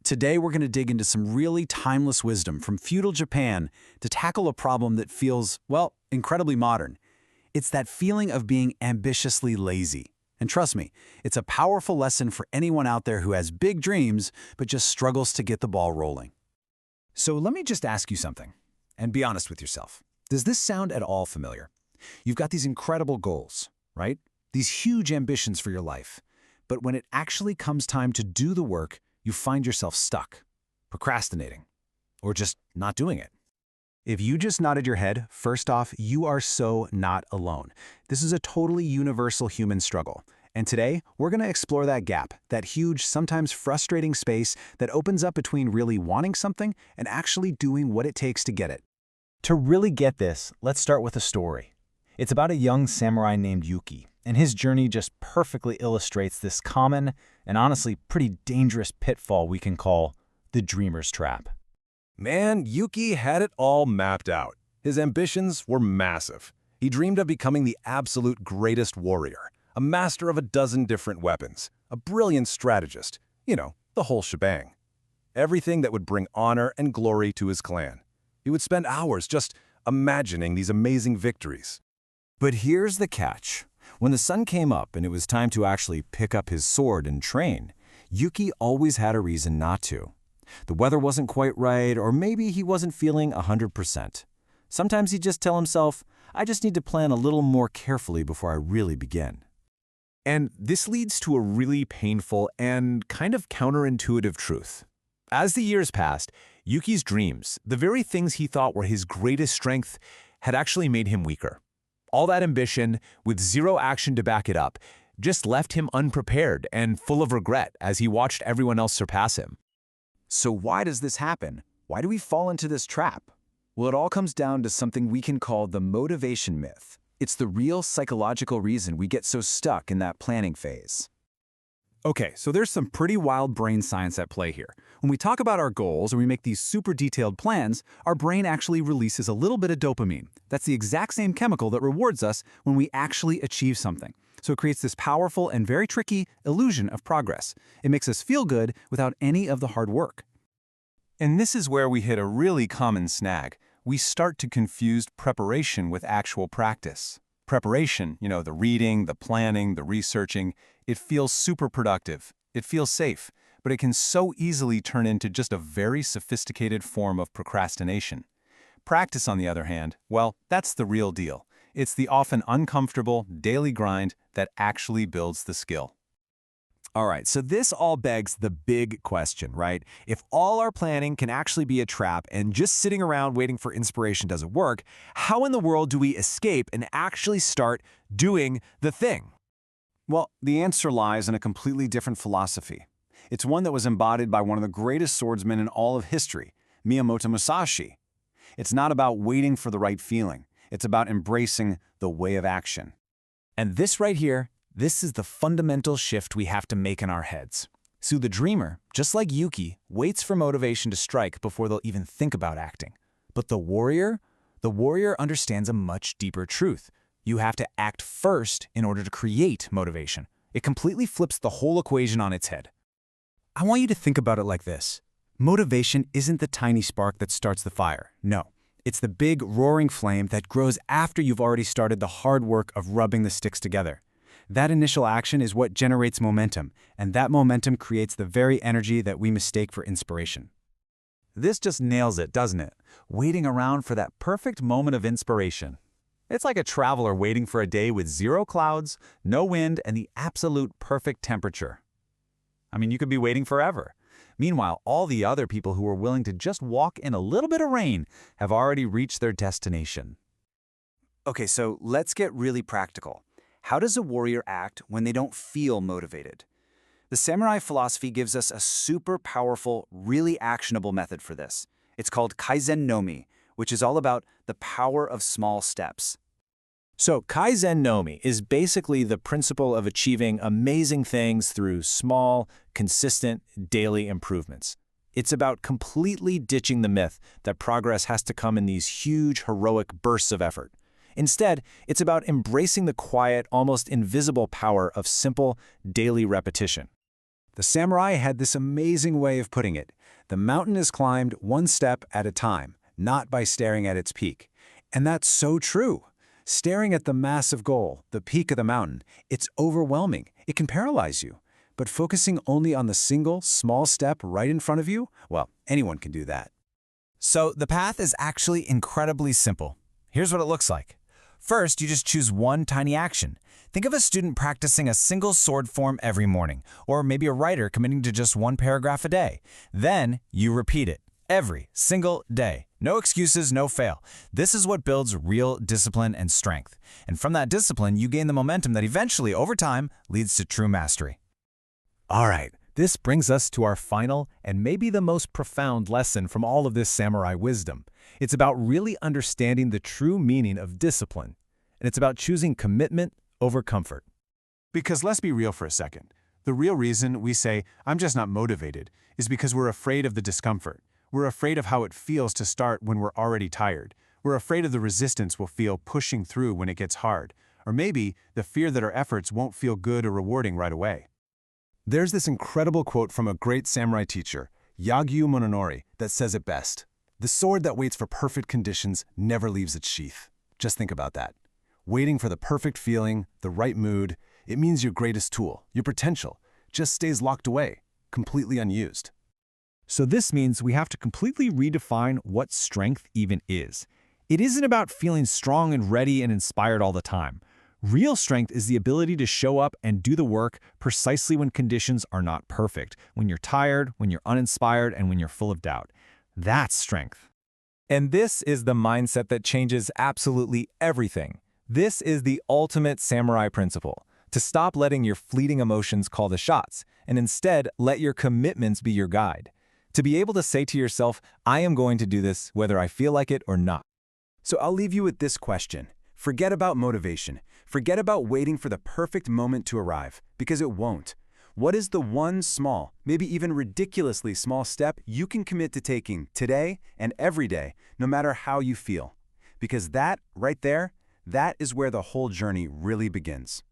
Today we're going to dig into some really timeless wisdom from feudal Japan to tackle a problem that feels, well, incredibly modern. It's that feeling of being ambitiously lazy. And trust me, it's a powerful lesson for anyone out there who has big dreams but just struggles to get the ball rolling. So let me just ask you something, and be honest with yourself. Does this sound at all familiar? You've got these incredible goals, right? These huge ambitions for your life. But when it actually comes time to do the work, you find yourself stuck, procrastinating, or just not doing it. If you just nodded your head, first off, you are so not alone. This is a totally universal human struggle. And today, we're going to explore that gap, that huge, sometimes frustrating space that opens up between really wanting something and actually doing what it takes to get it. To really get this, let's start with a story. It's about a young samurai named Yuki, and his journey just perfectly illustrates this common and honestly pretty dangerous pitfall we can call the dreamer's trap. Man, Yuki had it all mapped out. His ambitions were massive. He dreamed of becoming the absolute greatest warrior, a master of a dozen different weapons, a brilliant strategist, the whole shebang. Everything that would bring honor and glory to his clan. He would spend hours just imagining these amazing victories. But here's the catch. When the sun came up and it was time to actually pick up his sword and train, Yuki always had a reason not to. The weather wasn't quite right, or maybe he wasn't feeling 100%. Sometimes he'd just tell himself, I just need to plan a little more carefully before I really begin. And this leads to a really painful and kind of counterintuitive truth. As the years passed, Yuki's dreams, the very things he thought were his greatest strength, had actually made him weaker. All that ambition, with zero action to back it up, just left him unprepared and full of regret as he watched everyone else surpass him. So why does this happen? Why do we fall into this trap? Well, it all comes down to something we can call the motivation myth. It's the real psychological reason we get so stuck in that planning phase. Okay, so there's some pretty wild brain science at play here. When we talk about our goals and we make these super detailed plans, our brain actually releases a little bit of dopamine. That's the exact same chemical that rewards us when we actually achieve something. So it creates this powerful and very tricky illusion of progress. It makes us feel good without any of the hard work. And this is where we hit a really common snag. We start to confuse preparation with actual practice. Preparation, the reading, the planning, the researching, it feels super productive. It feels safe, but it can so easily turn into just a very sophisticated form of procrastination. Practice, on the other hand, well, that's the real deal. It's the often uncomfortable, daily grind that actually builds the skill. All right, so this all begs the big question, right? If all our planning can actually be a trap and just sitting around waiting for inspiration doesn't work, how in the world do we escape and actually start doing the thing? Well, the answer lies in a completely different philosophy. It's one that was embodied by one of the greatest swordsmen in all of history, Miyamoto Musashi. It's not about waiting for the right feeling. It's about embracing the way of action. And this right here, this is the fundamental shift we have to make in our heads. So the dreamer, just like Yuki, waits for motivation to strike before they'll even think about acting. But the warrior understands a much deeper truth. You have to act first in order to create motivation. It completely flips the whole equation on its head. I want you to think about it like this. Motivation isn't the tiny spark that starts the fire. No, it's the big, roaring flame that grows after you've already started the hard work of rubbing the sticks together. That initial action is what generates momentum, and that momentum creates the very energy that we mistake for inspiration. This just nails it, doesn't it? Waiting around for that perfect moment of inspiration. It's like a traveler waiting for a day with zero clouds, no wind, and the absolute perfect temperature. You could be waiting forever. Meanwhile, all the other people who are willing to just walk in a little bit of rain have already reached their destination. Okay, so let's get really practical. How does a warrior act when they don't feel motivated? The samurai philosophy gives us a super powerful, really actionable method for this. It's called Kaizen no Mi, which is all about the power of small steps. So Kaizen no Mi is basically the principle of achieving amazing things through small, consistent, daily improvements. It's about completely ditching the myth that progress has to come in these huge, heroic bursts of effort. Instead, it's about embracing the quiet, almost invisible power of simple, daily repetition. The samurai had this amazing way of putting it. The mountain is climbed one step at a time, not by staring at its peak. And that's so true. Staring at the massive goal, the peak of the mountain, it's overwhelming. It can paralyze you. But focusing only on the single, small step right in front of you, well, anyone can do that. So the path is actually incredibly simple. Here's what it looks like. First, you just choose one tiny action. Think of a student practicing a single sword form every morning, or maybe a writer committing to just one paragraph a day. Then you repeat it every single day. No excuses, no fail. This is what builds real discipline and strength. And from that discipline, you gain the momentum that eventually, over time, leads to true mastery. All right, this brings us to our final and maybe the most profound lesson from all of this samurai wisdom. It's about really understanding the true meaning of discipline, and it's about choosing commitment over comfort. Because let's be real for a second. The real reason we say, I'm just not motivated, is because we're afraid of the discomfort. We're afraid of how it feels to start when we're already tired. We're afraid of the resistance we'll feel pushing through when it gets hard. Or maybe the fear that our efforts won't feel good or rewarding right away. There's this incredible quote from a great samurai teacher, Yagyu Mononori, that says it best. The sword that waits for perfect conditions never leaves its sheath. Just think about that. Waiting for the perfect feeling, the right mood, it means your greatest tool, your potential, just stays locked away, completely unused. So this means we have to completely redefine what strength even is. It isn't about feeling strong and ready and inspired all the time. Real strength is the ability to show up and do the work precisely when conditions are not perfect, when you're tired, when you're uninspired, and when you're full of doubt. That's strength. And this is the mindset that changes absolutely everything. This is the ultimate samurai principle, to stop letting your fleeting emotions call the shots, and instead let your commitments be your guide. To be able to say to yourself, I am going to do this whether I feel like it or not. So I'll leave you with this question. Forget about motivation. Forget about waiting for the perfect moment to arrive, because it won't. What is the one small, maybe even ridiculously small step you can commit to taking today and every day, no matter how you feel? Because that, right there, that is where the whole journey really begins.